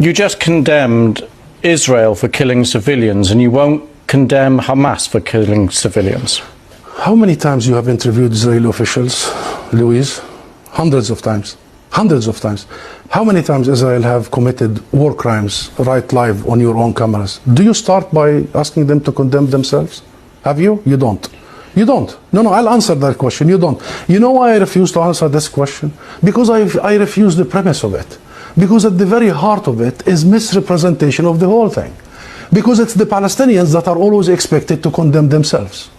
You just condemned Israel for killing civilians, and you won't condemn Hamas for killing civilians. How many times you have interviewed Israeli officials, Louise? Hundreds of times. Hundreds of times. How many times Israel have committed war crimes right live on your own cameras? Do you start by asking them to condemn themselves? Have you? You don't. You don't. No, I'll answer that question. You don't. You know why I refuse to answer this question? Because I refuse the premise of it. Because at the very heart of it is misrepresentation of the whole thing. Because it's the Palestinians that are always expected to condemn themselves.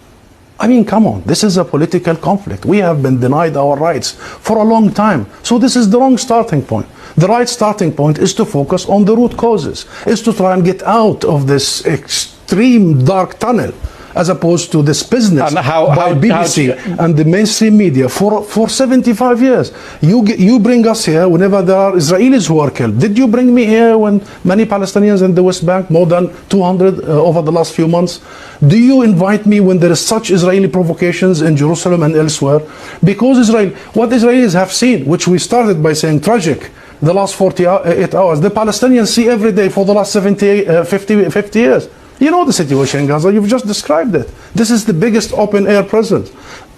I mean, come on, this is a political conflict. We have been denied our rights for a long time. So this is the wrong starting point. The right starting point is to focus on the root causes, is to try and get out of this extreme dark tunnel, as opposed to this business by BBC and the mainstream media for 75 years. You bring us here whenever there are Israelis who are killed. Did you bring me here when many Palestinians in the West Bank, more than 200 over the last few months? Do you invite me when there is such Israeli provocations in Jerusalem and elsewhere? Because what Israelis have seen, which we started by saying tragic, the last 48 hours, the Palestinians see every day for the last 50 years. You know the situation in Gaza, you've just described it. This is the biggest open-air prison.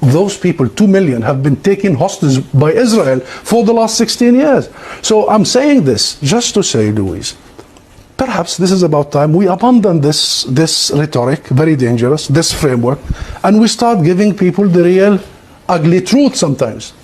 Those people, 2 million, have been taken hostage by Israel for the last 16 years. So I'm saying this just to say, Louise, perhaps this is about time we abandon this rhetoric, very dangerous, this framework, and we start giving people the real ugly truth sometimes.